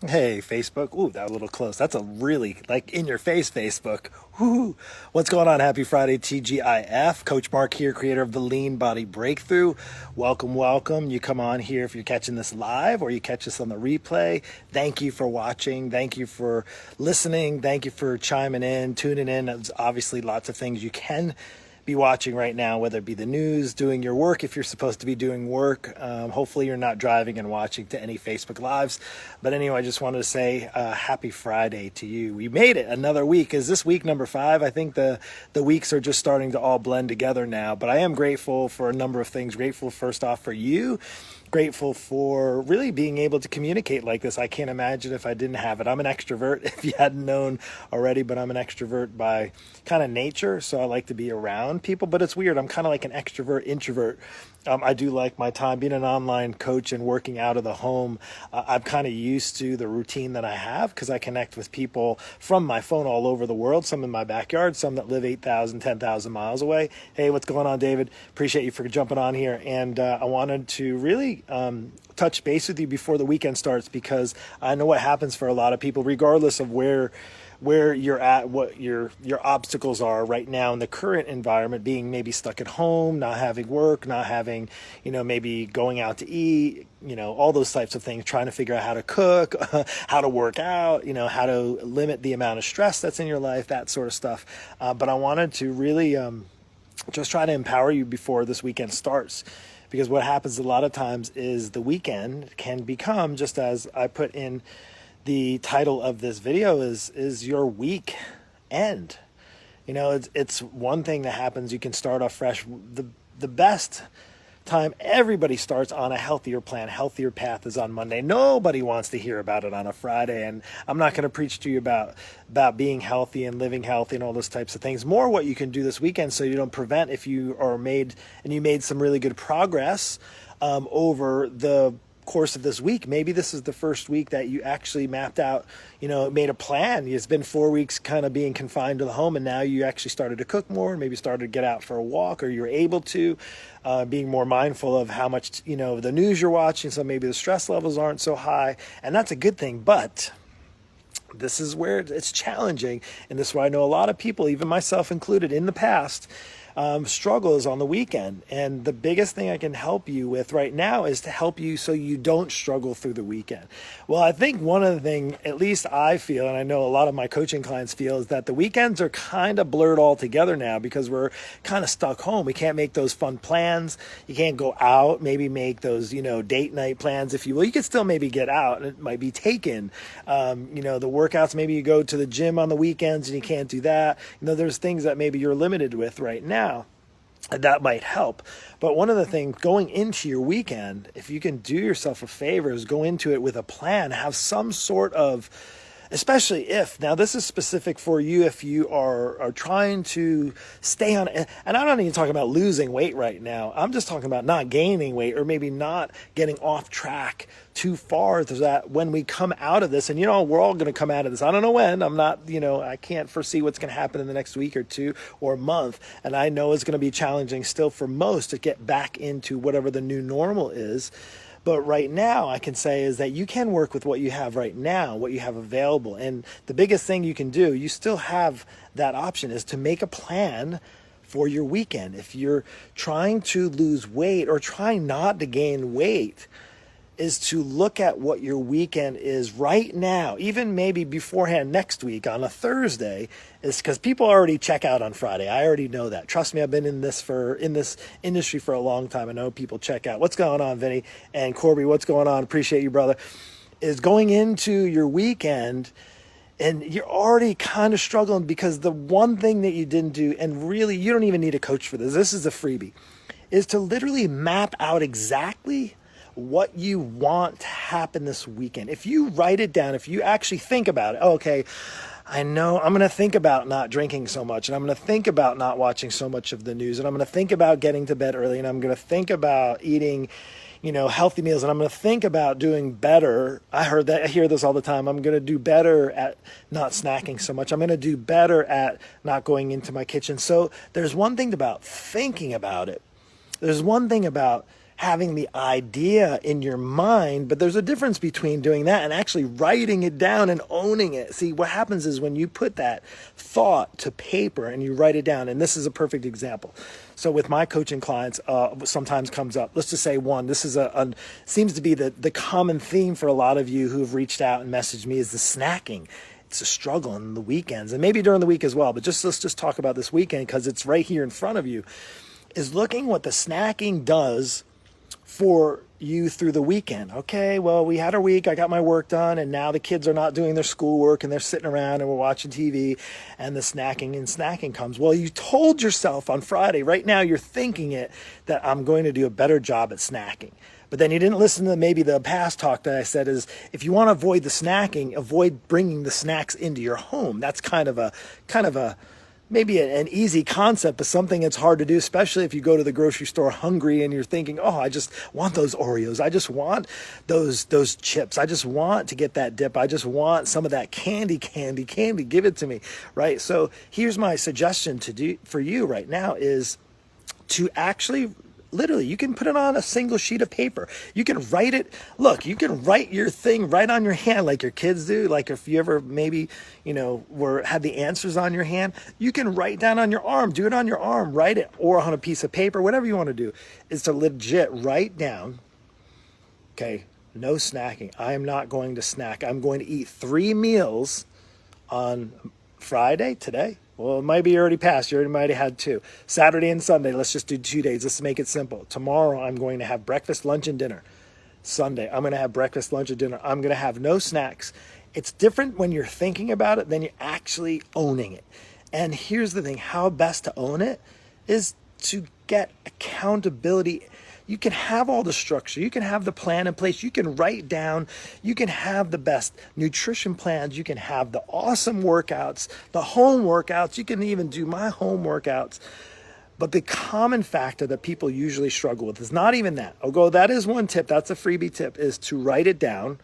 Hey, Facebook. Ooh, that was a little close. That's a really like in your face Facebook. Woo. What's going on? Happy Friday, TGIF. Coach Mark here, creator of the Lean Body Breakthrough. Welcome, welcome. You come on here if you're catching this live or you catch this on the replay. Thank you for watching. Thank you for listening. Thank you for chiming in, tuning in. There's obviously lots of things you can be watching right now, whether it be the news, doing your work if you're supposed to be doing work. Hopefully you're not driving and watching to any Facebook Lives. But anyway, I just wanted to say happy Friday to you. We made it another week. Is this week number 5? I think the weeks are just starting to all blend together now. But I am grateful for a number of things. Grateful first off for you. Grateful for really being able to communicate like this. I can't imagine if I didn't have it. I'm an extrovert, if you hadn't known already, but I'm an extrovert by kind of nature. So I like to be around people, but it's weird. I'm kind of like an extrovert introvert. I do like my time being an online coach and working out of the home. I'm kind of used to the routine that I have because I connect with people from my phone all over the world, some in my backyard, some that live 8,000, 10,000 miles away. Hey, what's going on, David? Appreciate you for jumping on here. And I wanted to really touch base with you before the weekend starts because I know what happens for a lot of people, regardless of where you're at, what your obstacles are right now in the current environment, being maybe stuck at home, not having work, not having, maybe going out to eat, all those types of things, trying to figure out how to cook, how to work out, how to limit the amount of stress that's in your life, that sort of stuff. But I wanted to really just try to empower you before this weekend starts. Because what happens a lot of times is the weekend can become, just as I put in the title of this video, is your week end. It's one thing that happens. You can start off fresh. The best time everybody starts on a healthier plan, healthier path is on Monday. Nobody wants to hear about it on a Friday. And I'm not going to preach to you about being healthy and living healthy and all those types of things. More what you can do this weekend so you don't prevent if you made some really good progress over the course of this week. Maybe this is the first week that you actually mapped out, made a plan. It's been 4 weeks kind of being confined to the home, and now you actually started to cook more, maybe started to get out for a walk, or you're able to, being more mindful of how much, the news you're watching, so maybe the stress levels aren't so high, and that's a good thing. But this is where it's challenging, and this is why I know a lot of people, even myself included in the past, struggles on the weekend. And the biggest thing I can help you with right now is to help you so you don't struggle through the weekend. Well, I think one of the things, at least I feel, and I know a lot of my coaching clients feel, is that the weekends are kind of blurred all together now because we're kind of stuck home. We can't make those fun plans. You can't go out, maybe make those, date night plans, if you will. You can still maybe get out and it might be taken. The workouts, maybe you go to the gym on the weekends and you can't do that. There's things that maybe you're limited with right now. That might help. But one of the things going into your weekend, if you can do yourself a favor, is go into it with a plan, have some sort of, especially if, now this is specific for you if you are trying to stay on, and I'm not even talking about losing weight right now. I'm just talking about not gaining weight or maybe not getting off track too far, so that when we come out of this, and we're all going to come out of this. I don't know when. I'm not, I can't foresee what's going to happen in the next week or two or month. And I know it's going to be challenging still for most to get back into whatever the new normal is. But right now, I can say is that you can work with what you have right now, what you have available. And the biggest thing you can do, you still have that option, is to make a plan for your weekend. If you're trying to lose weight or trying not to gain weight, is to look at what your weekend is right now, even maybe beforehand next week on a Thursday, is because people already check out on Friday. I already know that. Trust me, I've been in this industry for a long time. I know people check out. What's going on, Vinny? And Corby, what's going on? Appreciate you, brother. Is going into your weekend and you're already kind of struggling because the one thing that you didn't do, and really you don't even need a coach for this is a freebie, is to literally map out exactly what you want to happen this weekend. If you write it down, if you actually think about it, okay, I know I'm going to think about not drinking so much, and I'm going to think about not watching so much of the news, and I'm going to think about getting to bed early, and I'm going to think about eating, healthy meals, and I'm going to think about doing better. I hear this all the time. I'm going to do better at not snacking so much. I'm going to do better at not going into my kitchen. So there's one thing about thinking about it. There's one thing about having the idea in your mind, but there's a difference between doing that and actually writing it down and owning it. See, what happens is when you put that thought to paper and you write it down, and this is a perfect example. So with my coaching clients, sometimes comes up, let's just say one, this is seems to be the common theme for a lot of you who've reached out and messaged me, is the snacking. It's a struggle on the weekends and maybe during the week as well, but let's just talk about this weekend because it's right here in front of you, is looking what the snacking does for you through the weekend. Okay, well, we had our week, I got my work done, and now the kids are not doing their schoolwork and they're sitting around and we're watching TV, and the snacking comes. Well, you told yourself on Friday, right now you're thinking it, that I'm going to do a better job at snacking. But then you didn't listen to maybe the past talk that I said is, if you want to avoid the snacking, avoid bringing the snacks into your home. That's kind of a maybe an easy concept, but something that's hard to do, especially if you go to the grocery store hungry and you're thinking, oh, I just want those Oreos. I just want those chips. I just want to get that dip. I just want some of that candy. Give it to me, right? So here's my suggestion to do for you right now is to actually literally, you can put it on a single sheet of paper. You can write it. Look, you can write your thing right on your hand like your kids do. Like if you ever maybe, had the answers on your hand, you can write down on your arm. Do it on your arm. Write it or on a piece of paper, whatever you want to do. Is to legit write down, okay, no snacking. I am not going to snack. I'm going to eat 3 meals on Friday, today. Well, it might be already passed. You already might have had 2. Saturday and Sunday, let's just do 2 days. Let's make it simple. Tomorrow, I'm going to have breakfast, lunch, and dinner. Sunday, I'm going to have breakfast, lunch, and dinner. I'm going to have no snacks. It's different when you're thinking about it than you're actually owning it. And here's the thing, how best to own it is to get accountability. You can have all the structure. You can have the plan in place. You can write down. You can have the best nutrition plans. You can have the awesome workouts, the home workouts. You can even do my home workouts. But the common factor that people usually struggle with is not even that. Although that is one tip, that's a freebie tip, is to write it down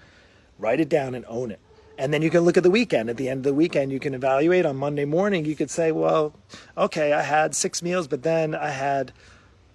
and own it. And then you can look at the weekend. At the end of the weekend, you can evaluate on Monday morning. You could say, well, okay, I had 6 meals, but then I had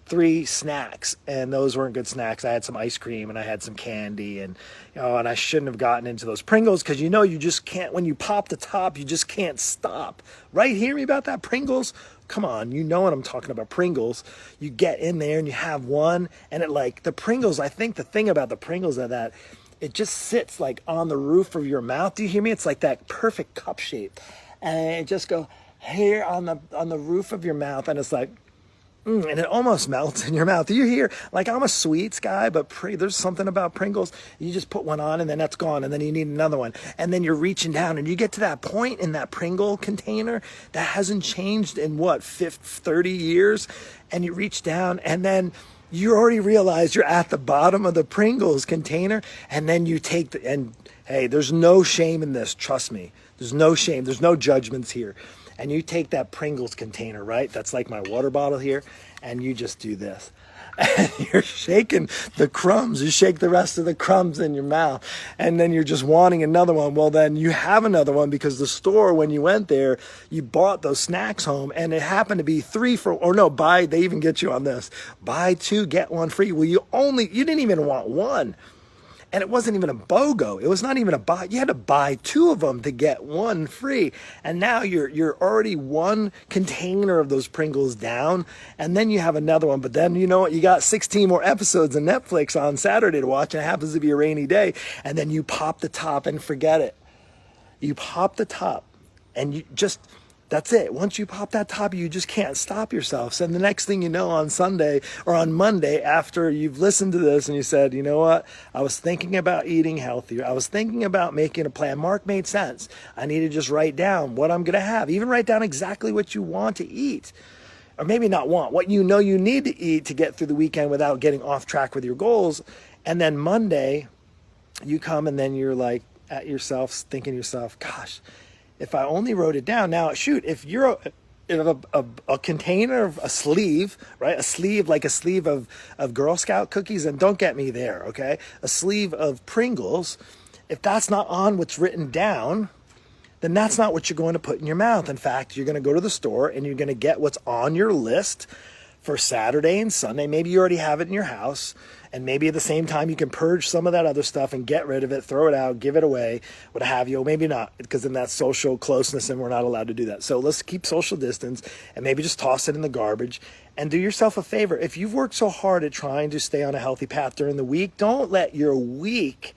3 snacks, and those weren't good snacks. I had some ice cream and I had some candy, and and I shouldn't have gotten into those Pringles because you just can't, when you pop the top, you just can't stop. Right? Hear me about that Pringles? Come on, you know what I'm talking about. Pringles. You get in there and you have one, and the Pringles, I think the thing about the Pringles is that it just sits like on the roof of your mouth. Do you hear me? It's like that perfect cup shape, and it just go here on the roof of your mouth, and it's like, and it almost melts in your mouth. Do you hear? Like, I'm a sweets guy, but there's something about Pringles. You just put one on and then that's gone, and then you need another one. And then you're reaching down and you get to that point in that Pringle container that hasn't changed in 30 years. And you reach down and then you already realize you're at the bottom of the Pringles container, and then you take and hey, there's no shame in this. Trust me. There's no shame. There's no judgments here. And you take that Pringles container, right? That's like my water bottle here. And you just do this. And you're shaking the crumbs. You shake the rest of the crumbs in your mouth. And then you're just wanting another one. Well, then you have another one because the store, when you went there, you bought those snacks home. And it happened to be 3 for, or no, they even get you on this. Buy 2, get 1 free. Well, you didn't even want one. And it wasn't even a BOGO. It was not even a buy. You had to buy 2 of them to get 1 free. And now you're already 1 container of those Pringles down. And then you have another one. But then you know what? You got 16 more episodes of Netflix on Saturday to watch. And it happens to be a rainy day. And then you pop the top and forget it. You pop the top and that's it. Once you pop that top, you just can't stop yourself. So the next thing you know, on Sunday or on Monday, after you've listened to this and you said, you know what? I was thinking about eating healthier. I was thinking about making a plan. Mark made sense. I need to just write down what I'm going to have. Even write down exactly what you want to eat. Or maybe not want, what you know you need to eat to get through the weekend without getting off track with your goals. And then Monday, you come and then you're like at yourself, thinking to yourself, gosh, if I only wrote it down. Now, shoot, if you're a container of a sleeve, right? A sleeve, like a sleeve of Girl Scout cookies, and don't get me there, okay? A sleeve of Pringles, if that's not on what's written down, then that's not what you're going to put in your mouth. In fact, you're going to go to the store and you're going to get what's on your list for Saturday and Sunday. Maybe you already have it in your house, and maybe at the same time you can purge some of that other stuff and get rid of it, throw it out, give it away, what have you. Maybe not, because then that's social closeness and we're not allowed to do that. So let's keep social distance and maybe just toss it in the garbage. And do yourself a favor. If you've worked so hard at trying to stay on a healthy path during the week, don't let your week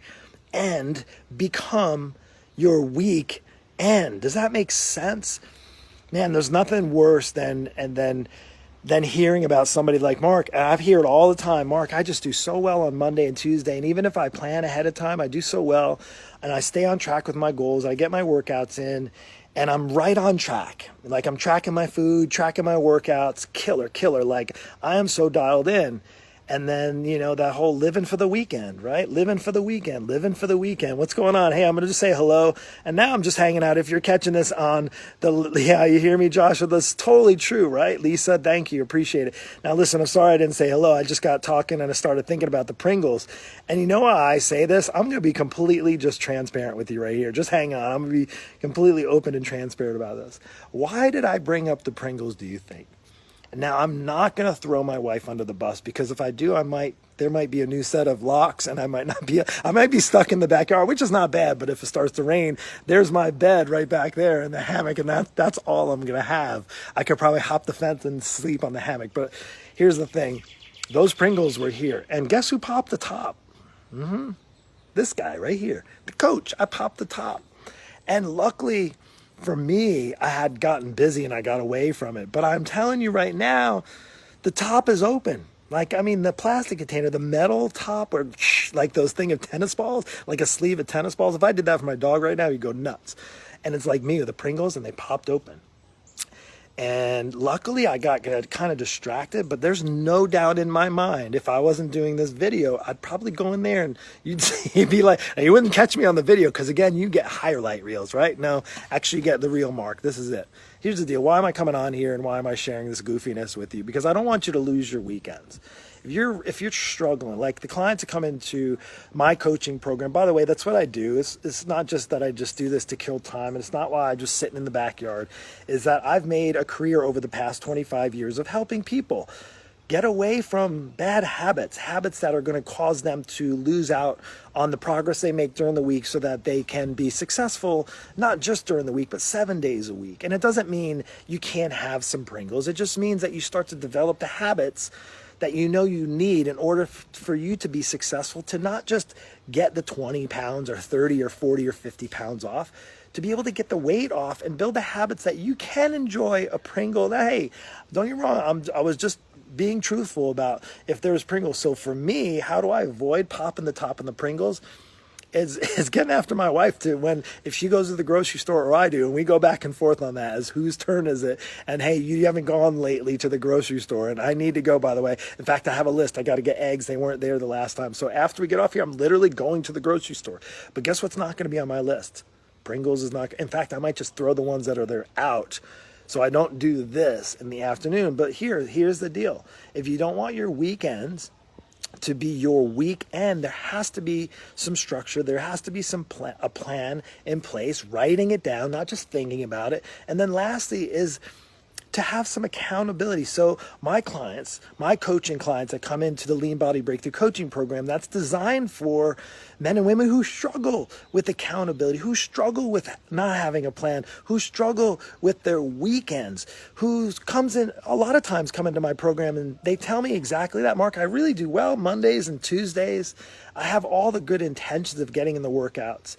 end become your week end. Does that make sense? Man, there's nothing worse than hearing about somebody like Mark. And I hear it all the time. Mark, I just do so well on Monday and Tuesday. And even if I plan ahead of time, I do so well. And I stay on track with my goals. I get my workouts in. And I'm right on track. Like, I'm tracking my food, tracking my workouts. Killer. Like, I am so dialed in. And then, that whole living for the weekend, right? Living for the weekend. What's going on? Hey, I'm going to just say hello. And now I'm just hanging out. If you're catching this on yeah, you hear me, Joshua? That's totally true, right? Lisa, thank you. Appreciate it. Now, listen, I'm sorry I didn't say hello. I just got talking and I started thinking about the Pringles. And you know why I say this? I'm going to be completely just transparent with you right here. Just hang on. I'm going to be completely open and transparent about this. Why did I bring up the Pringles, do you think? Now, I'm not going to throw my wife under the bus, because if I do, there might be a new set of locks, and I might be stuck in the backyard, which is not bad. But if it starts to rain, there's my bed right back there in the hammock, and that's all I'm going to have. I could probably hop the fence and sleep on the hammock. But here's the thing. Those Pringles were here. And guess who popped the top? This guy right here, the coach. I popped the top. And luckily for me, I had gotten busy and I got away from it. But I'm telling you right now, the top is open. The plastic container, the metal top, or like those thing of tennis balls, like a sleeve of tennis balls. If I did that for my dog right now, he'd go nuts. And it's like me with the Pringles, and they popped open. And luckily I got kind of distracted, but there's no doubt in my mind, if I wasn't doing this video, I'd probably go in there and you'd be like, you wouldn't catch me on the video, because again, you get highlight reels, right? No, actually you get the real Mark. This is it. Here's the deal. Why am I coming on here and why am I sharing this goofiness with you? Because I don't want you to lose your weekends. If you're struggling, like the clients that come into my coaching program, by the way, that's what I do. It's not just that I just do this to kill time, and it's not why I'm just sitting in the backyard, is that I've made a career over the past 25 years of helping people get away from bad habits that are going to cause them to lose out on the progress they make during the week, so that they can be successful, not just during the week, but 7 days a week. And it doesn't mean you can't have some Pringles. It just means that you start to develop the habits that you need in order for you to be successful, to not just get the 20 pounds or 30 or 40 or 50 pounds off, to be able to get the weight off and build the habits that you can enjoy a Pringle. Hey, don't get me wrong, I was just being truthful about if there's Pringles. So for me, how do I avoid popping the top in the Pringles? Is getting after my wife if she goes to the grocery store or I do, and we go back and forth on that as whose turn is it. And hey, you haven't gone lately to the grocery store, and I need to go, by the way. In fact, I have a list. I got to get eggs. They weren't there the last time. So after we get off here, I'm literally going to the grocery store. But guess what's not going to be on my list? Pringles is not. In fact, I might just throw the ones that are there out, so I don't do this in the afternoon. But here's the deal. If you don't want your weekends to be your weekend, there has to be some structure. There has to be a plan in place, writing it down, not just thinking about it. And then lastly is to have some accountability. So my coaching clients that come into the Lean Body Breakthrough Coaching Program, that's designed for men and women who struggle with accountability, who struggle with not having a plan, who struggle with their weekends, who a lot of times come into my program and they tell me exactly that. Mark, I really do well Mondays and Tuesdays. I have all the good intentions of getting in the workouts.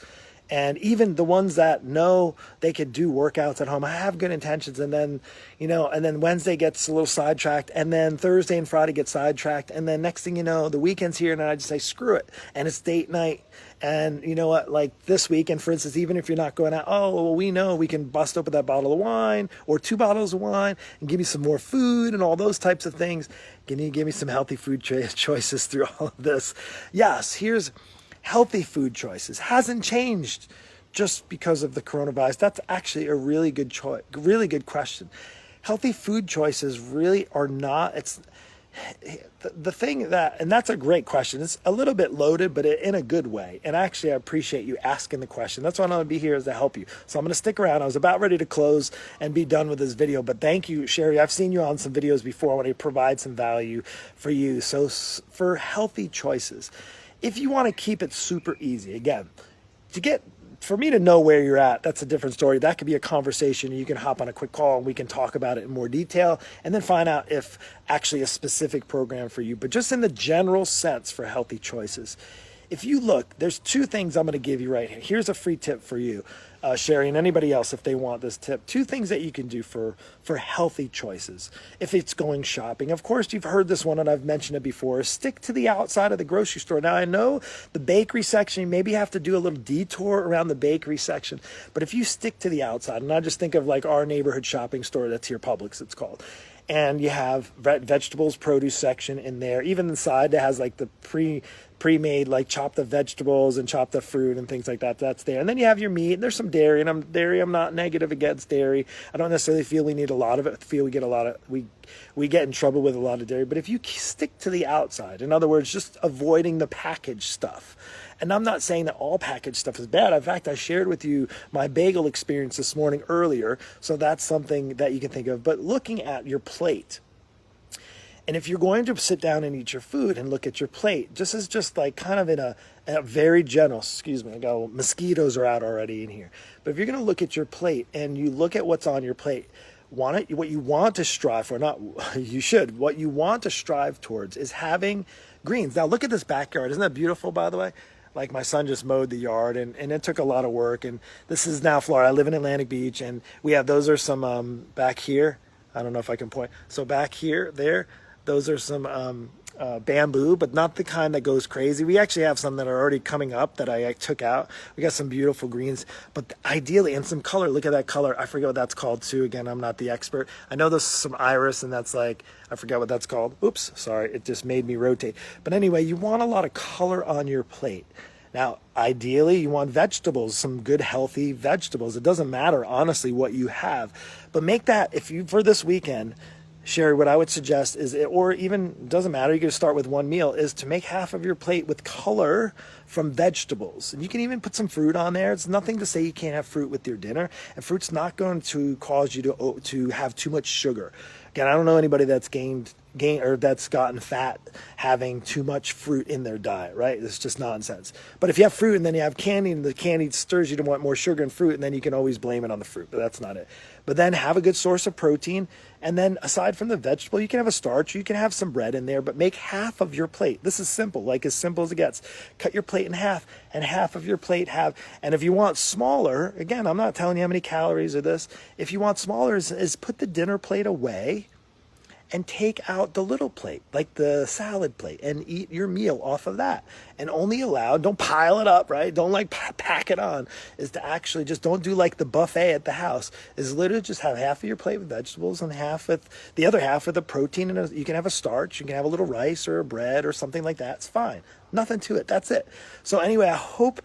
And even the ones that know they could do workouts at home, I have good intentions. And then, and then Wednesday gets a little sidetracked. And then Thursday and Friday get sidetracked. And then next thing you know, the weekend's here and I just say, screw it. And it's date night. And you know what, like this weekend, for instance, even if you're not going out, we know we can bust open that bottle of wine or 2 bottles of wine and give me some more food and all those types of things. Can you give me some healthy food choices through all of this? Yes, here's healthy food choices. Hasn't changed just because of the coronavirus. That's actually a really good question. Healthy food choices really are not, The thing that, and that's a great question. It's a little bit loaded, but in a good way. And actually, I appreciate you asking the question. That's why I'm going to be here, is to help you. So I'm going to stick around. I was about ready to close and be done with this video, but thank you, Sherry. I've seen you on some videos before. I want to provide some value for you. So for healthy choices, if you want to keep it super easy, again, for me to know where you're at, that's a different story. That could be a conversation. You can hop on a quick call and we can talk about it in more detail and then find out if actually a specific program for you. But just in the general sense for healthy choices, if you look, there's two things I'm going to give you right here. Here's a free tip for you, Sherry, and anybody else if they want this tip. Two things that you can do for healthy choices if it's going shopping. Of course, you've heard this one and I've mentioned it before. Stick to the outside of the grocery store. Now, I know the bakery section, you maybe have to do a little detour around the bakery section, but if you stick to the outside, and I just think of like our neighborhood shopping store, that's here, Publix it's called, and you have vegetables, produce section in there. Even inside, it has like the pre-made, like chopped the vegetables and chopped the fruit and things like that. That's there. And then you have your meat. And there's some dairy, and I'm not negative against dairy. I don't necessarily feel we need a lot of it. I feel we get in trouble with a lot of dairy. But if you stick to the outside, in other words, just avoiding the packaged stuff. And I'm not saying that all packaged stuff is bad. In fact, I shared with you my bagel experience this morning earlier. So that's something that you can think of. But looking at your plate, and if you're going to sit down and eat your food and look at your plate, just like kind of in a very gentle, excuse me, mosquitoes are out already in here. But if you're going to look at your plate and you look at what's on your plate, what you want to strive for, what you want to strive towards is having greens. Now look at this backyard. Isn't that beautiful, by the way? Like my son just mowed the yard and it took a lot of work. And this is now Florida. I live in Atlantic Beach and those are some back here. I don't know if I can point. So back here, those are some bamboo, but not the kind that goes crazy. We actually have some that are already coming up that I took out. We got some beautiful greens, but ideally, and some color. Look at that color. I forget what that's called too. Again, I'm not the expert. I know there's some iris, and that's like, I forget what that's called. Oops, sorry. It just made me rotate. But anyway, you want a lot of color on your plate. Now, ideally, you want vegetables, some good, healthy vegetables. It doesn't matter, honestly, what you have. But make that, for this weekend, Sherry, what I would suggest is, or even doesn't matter, you can start with one meal, is to make half of your plate with color from vegetables. And you can even put some fruit on there. It's nothing to say you can't have fruit with your dinner. And fruit's not going to cause you to have too much sugar. Again, I don't know anybody that's gained or that's gotten fat having too much fruit in their diet, right? It's just nonsense. But if you have fruit and then you have candy and the candy stirs you to want more sugar and fruit, and then you can always blame it on the fruit, but that's not it. But then have a good source of protein. And then aside from the vegetable, you can have a starch, you can have some bread in there, but make half of your plate. This is simple, like as simple as it gets. Cut your plate in half and half of your plate and if you want smaller, again, I'm not telling you how many calories or this. If you want smaller is put the dinner plate away and take out the little plate, like the salad plate, and eat your meal off of that. And only don't pile it up, right? Don't like pack it on, is to actually just don't do like the buffet at the house, is literally just have half of your plate with vegetables and the other half with the protein. And you can have a starch, you can have a little rice or a bread or something like that. It's fine. Nothing to it. That's it. So anyway, I hope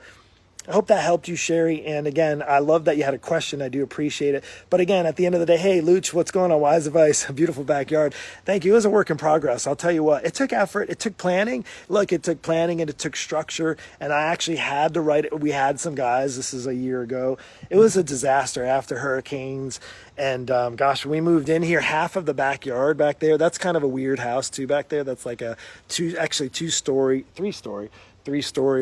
that helped you, Sherry. And again, I love that you had a question. I do appreciate it. But again, at the end of the day, hey, Luch, what's going on? Wise Advice, a beautiful backyard. Thank you. It was a work in progress. I'll tell you what, it took effort. It took planning. Look, it took planning and it took structure. And I actually had to write it. We had some guys. This is a year ago. It was a disaster after hurricanes. And gosh, when we moved in here, half of the backyard back there, that's kind of a weird house too back there. That's like three-story,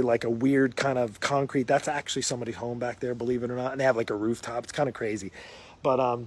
like a weird kind of concrete. That's actually somebody's home back there, believe it or not. And they have like a rooftop. It's kind of crazy. But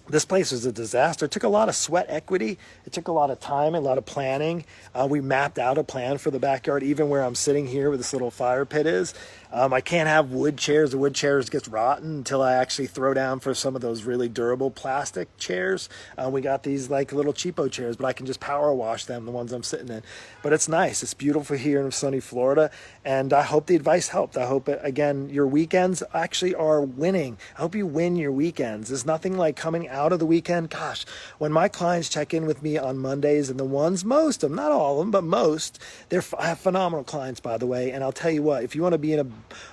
this place was a disaster. It took a lot of sweat equity. It took a lot of time, a lot of planning. We mapped out a plan for the backyard, even where I'm sitting here where this little fire pit is. I can't have wood chairs. The wood chairs gets rotten until I actually throw down for some of those really durable plastic chairs. We got these like little cheapo chairs, but I can just power wash them, the ones I'm sitting in. But it's nice. It's beautiful here in sunny Florida. And I hope the advice helped. I hope, again, your weekends actually are winning. I hope you win your weekends. There's nothing like coming out of the weekend. Gosh, when my clients check in with me on Mondays, and the ones, most of them, not all of them, but most, I have phenomenal clients, by the way. And I'll tell you what, if you want to be in a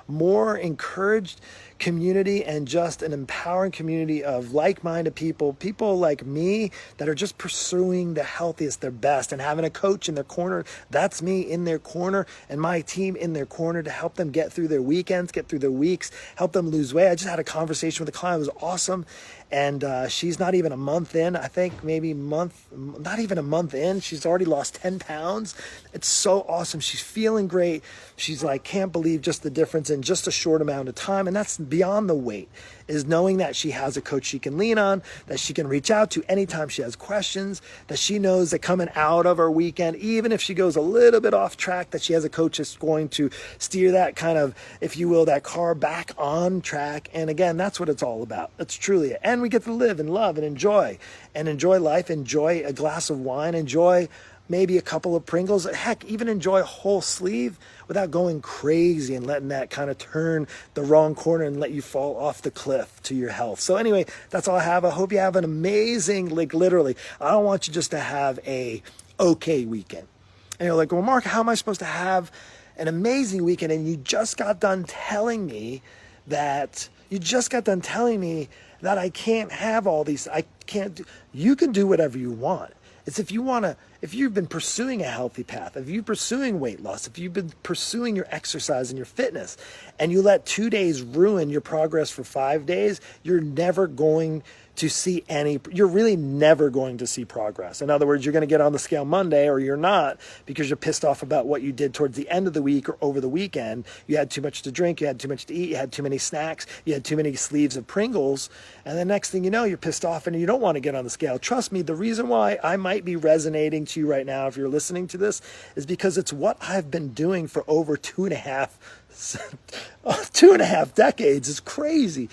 more encouraged community and just an empowering community of like-minded people like me that are just pursuing the healthiest, their best, and having a coach in their corner. That's me in their corner, and my team in their corner to help them get through their weekends, get through their weeks, help them lose weight. I just had a conversation with a client. It was awesome. And she's not even a month in. I think not even a month in. She's already lost 10 pounds. It's so awesome. She's feeling great. She's like, can't believe just the difference in just a short amount of time. And that's beyond the weight, is knowing that she has a coach she can lean on, that she can reach out to anytime she has questions, that she knows that coming out of her weekend, even if she goes a little bit off track, that she has a coach that's going to steer that kind of, if you will, that car back on track. And again, that's what it's all about. That's truly it. And we get to live and love and enjoy life, enjoy a glass of wine, enjoy maybe a couple of Pringles, heck, even enjoy a whole sleeve without going crazy and letting that kind of turn the wrong corner and let you fall off the cliff to your health. So anyway, that's all I have. I hope you have an amazing, like literally, I don't want you just to have a okay weekend. And you're like, well, Mark, how am I supposed to have an amazing weekend? And you just got done telling me that I can't have all these, you can do whatever you want. It's if you've been pursuing a healthy path, if you're pursuing weight loss, if you've been pursuing your exercise and your fitness, and you let 2 days ruin your progress for 5 days, you're really never going to see progress. In other words, you're going to get on the scale Monday or you're not, because you're pissed off about what you did towards the end of the week or over the weekend. You had too much to drink, you had too much to eat, you had too many snacks, you had too many sleeves of Pringles, and the next thing you know, you're pissed off and you don't want to get on the scale. Trust me, the reason why I might be resonating to you right now, if you're listening to this, is because it's what I've been doing for over 2.5 decades. It's crazy.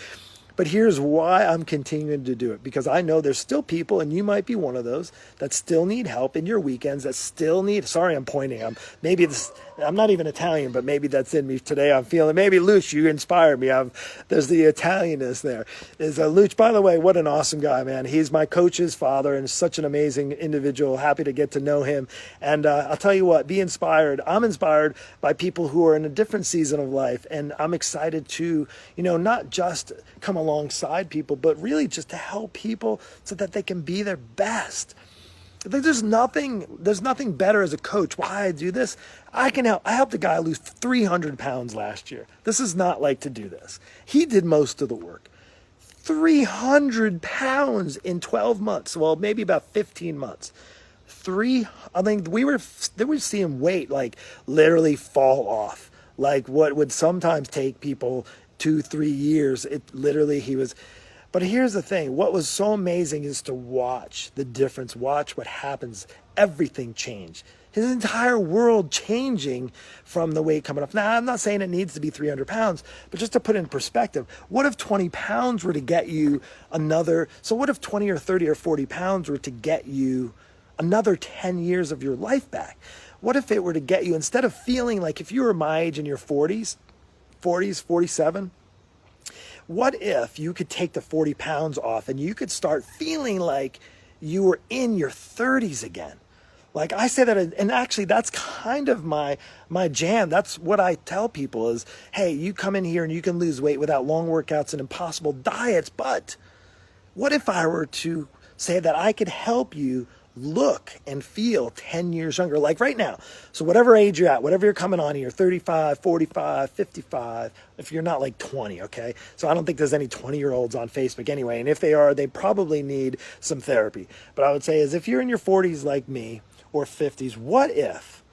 But here's why I'm continuing to do it, because I know there's still people, and you might be one of those, that still need help in your weekends, that still need, sorry, I'm pointing, I'm not even Italian, but maybe that's in me today. I'm feeling, maybe Luch, you inspired me. There's the Italianness there. Luch, by the way, what an awesome guy, man. He's my coach's father and such an amazing individual. Happy to get to know him. And I'll tell you what, be inspired. I'm inspired by people who are in a different season of life. And I'm excited to, not just come alongside people, but really just to help people so that they can be their best. There's nothing better as a coach. Why I do this? I helped a guy lose 300 pounds last year. This is not like to do this. He did most of the work. 300 pounds in 12 months. Well, maybe about 15 months. We were seeing weight like literally fall off. Like what would sometimes take people 2-3 years. But here's the thing. What was so amazing is to watch the difference, watch what happens, everything change. His entire world changing from the weight coming off. Now, I'm not saying it needs to be 300 pounds, but just to put it in perspective, what if 20 pounds were to get you what if 20 or 30 or 40 pounds were to get you another 10 years of your life back? What if it were to get you, instead of feeling like, if you were my age in your 40s, 47, what if you could take the 40 pounds off and you could start feeling like you were in your 30s again? Like I say that, and actually that's kind of my jam. That's what I tell people is, hey, you come in here and you can lose weight without long workouts and impossible diets, but what if I were to say that I could help you look and feel 10 years younger, like right now? So whatever age you're at, whatever you're coming on here, 35, 45, 55, if you're not like 20, okay? So I don't think there's any 20-year-olds on Facebook anyway. And if they are, they probably need some therapy. But I would say is if you're in your 40s like me or 50s, what if?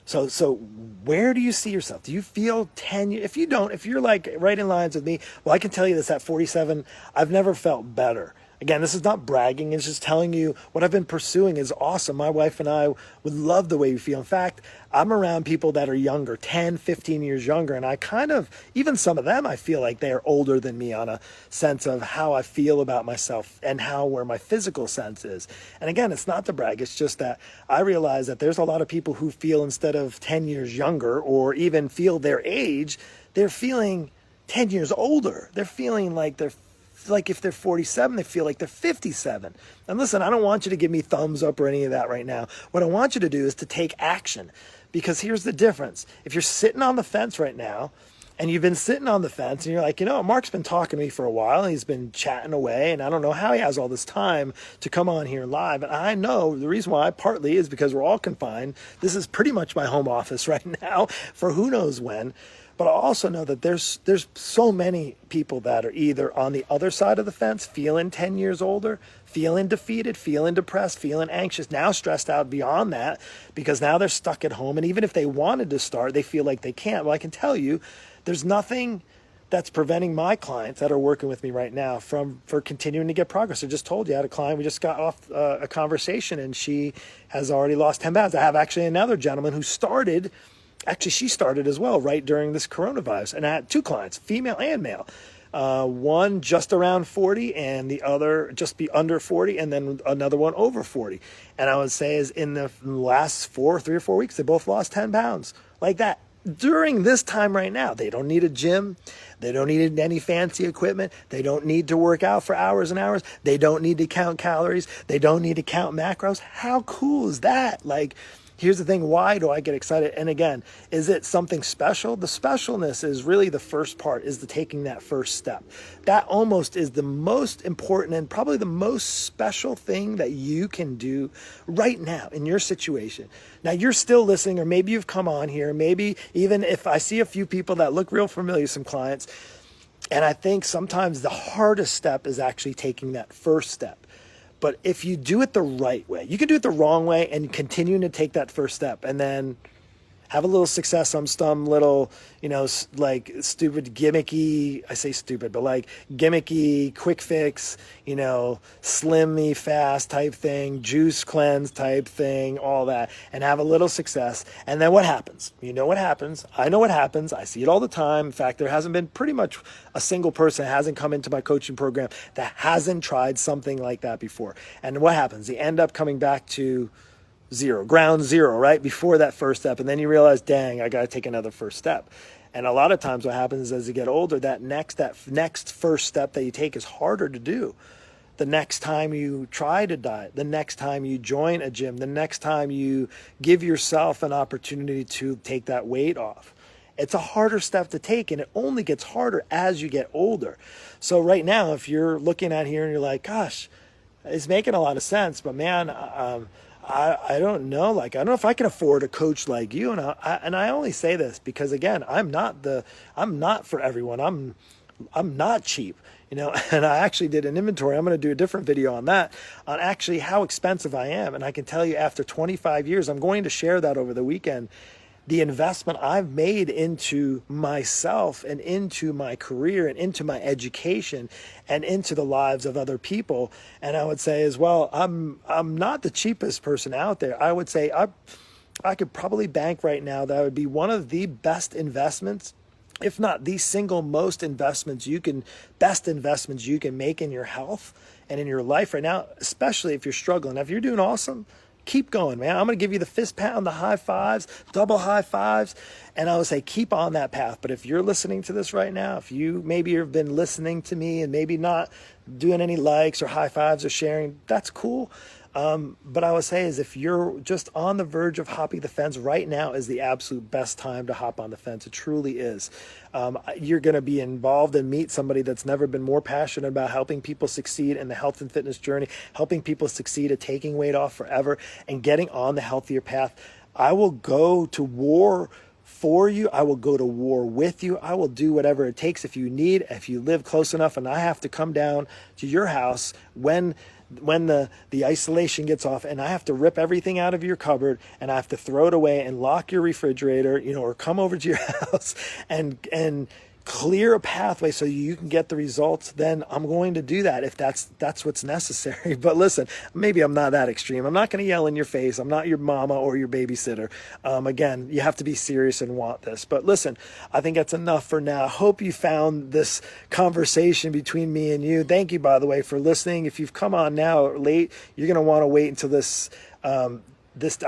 So where do you see yourself? Do you feel 10 years? If you don't, if you're like right in lines with me, well, I can tell you this, at 47, I've never felt better. Again, this is not bragging. It's just telling you what I've been pursuing is awesome. My wife and I would love the way we feel. In fact, I'm around people that are younger, 10, 15 years younger, and I even some of them, I feel like they are older than me on a sense of how I feel about myself and where my physical sense is. And again, it's not to brag. It's just that I realize that there's a lot of people who feel, instead of 10 years younger or even feel their age, they're feeling 10 years older. They're feeling like if they're 47, they feel like they're 57. And listen, I don't want you to give me thumbs up or any of that right now. What I want you to do is to take action, because here's the difference. If you're sitting on the fence right now and you've been sitting on the fence and you're like, Mark's been talking to me for a while and he's been chatting away and I don't know how he has all this time to come on here live. And I know the reason why partly is because we're all confined. This is pretty much my home office right now for who knows when. But I also know that there's so many people that are either on the other side of the fence, feeling 10 years older, feeling defeated, feeling depressed, feeling anxious, now stressed out beyond that because now they're stuck at home. And even if they wanted to start, they feel like they can't. Well, I can tell you, there's nothing that's preventing my clients that are working with me right now for continuing to get progress. I just told you I had a client, we just got off a conversation and she has already lost 10 pounds. I have actually another gentleman who started. Actually, she started as well right during this coronavirus. And I had two clients, female and male. One just around 40 and the other just be under 40 and then another one over 40. And I would say is in the last 3 or 4 weeks, they both lost 10 pounds like that. During this time right now, they don't need a gym. They don't need any fancy equipment. They don't need to work out for hours and hours. They don't need to count calories. They don't need to count macros. How cool is that? Like, here's the thing, why do I get excited? And again, is it something special? The specialness is really the first part, is the taking that first step. That almost is the most important and probably the most special thing that you can do right now in your situation. Now you're still listening, or maybe you've come on here, maybe even if I see a few people that look real familiar, some clients, and I think sometimes the hardest step is actually taking that first step. But if you do it the right way, you can do it the wrong way and continuing to take that first step and then have a little success on some little, like stupid gimmicky, I say stupid, but like gimmicky, quick fix, slim me fast type thing, juice cleanse type thing, all that, and have a little success. And then what happens? You know what happens. I know what happens. I see it all the time. In fact, there hasn't been pretty much a single person that hasn't come into my coaching program that hasn't tried something like that before. And what happens? They end up coming back to ground zero, right before that first step. And then you realize, dang, I got to take another first step. And a lot of times what happens is as you get older, that next first step that you take is harder to do. The next time you try to diet, the next time you join a gym, the next time you give yourself an opportunity to take that weight off. It's a harder step to take, and it only gets harder as you get older. So right now, if you're looking at here and you're like, gosh, it's making a lot of sense, but man, I don't know. Like, I don't know if I can afford a coach like you. And I only say this because, again, I'm not for everyone. I'm not cheap, and I actually did an inventory. I'm going to do a different video on that, on actually how expensive I am. And I can tell you after 25 years, I'm going to share that over the weekend, the investment I've made into myself and into my career and into my education and into the lives of other people. And I would say as well, I'm not the cheapest person out there. I would say I could probably bank right now that would be one of the best investments, if not the single most best investments you can make in your health and in your life right now, especially if you're struggling. Now, if you're doing awesome, keep going, man. I'm going to give you the fist pound, the high fives, double high fives. And I would say keep on that path. But if you're listening to this right now, if you maybe have been listening to me and maybe not doing any likes or high fives or sharing, that's cool. But I would say is if you're just on the verge of hopping the fence, right now is the absolute best time to hop on the fence. It truly is. You're going to be involved and meet somebody that's never been more passionate about helping people succeed in the health and fitness journey, helping people succeed at taking weight off forever and getting on the healthier path. I will go to war for you. I will go to war with you. I will do whatever it takes if you live close enough and I have to come down to your house when the isolation gets off and I have to rip everything out of your cupboard and I have to throw it away and lock your refrigerator, or come over to your house and clear a pathway so you can get the results, then I'm going to do that if that's what's necessary. But listen, maybe I'm not that extreme. I'm not going to yell in your face. I'm not your mama or your babysitter. Again, you have to be serious and want this. But listen, I think that's enough for now. I hope you found this conversation between me and you. Thank you, by the way, for listening. If you've come on now or late, you're going to want to wait until this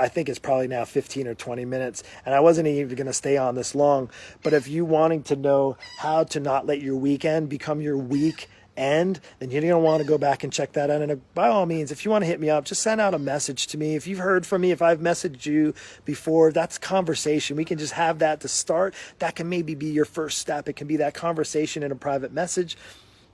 I think is probably now 15 or 20 minutes, and I wasn't even going to stay on this long. But if you wanting to know how to not let your weekend become your week end, then you're going to want to go back and check that out. And by all means, if you want to hit me up, just send out a message to me. If you've heard from me, if I've messaged you before, that's conversation. We can just have that to start. That can maybe be your first step. It can be that conversation in a private message.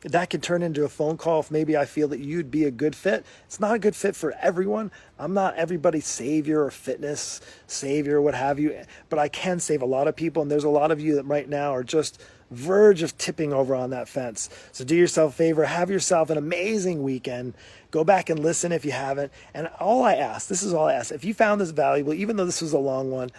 That can turn into a phone call if maybe I feel that you'd be a good fit. It's not a good fit for everyone. I'm not everybody's savior or fitness savior or what have you, but I can save a lot of people. And there's a lot of you that right now are just verge of tipping over on that fence. So do yourself a favor, have yourself an amazing weekend. Go back and listen if you haven't. And this is all I ask. If you found this valuable, even though this was a long one,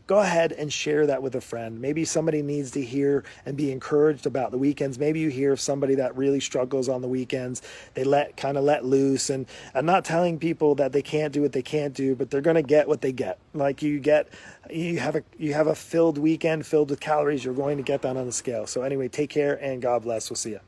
go ahead and share that with a friend. Maybe somebody needs to hear and be encouraged about the weekends. Maybe you hear of somebody that really struggles on the weekends. They let loose. And I'm not telling people that they can't do what they can't do, but they're going to get what they get. Like you have a filled weekend filled with calories. You're going to get that on the scale. So anyway, take care and God bless. We'll see you.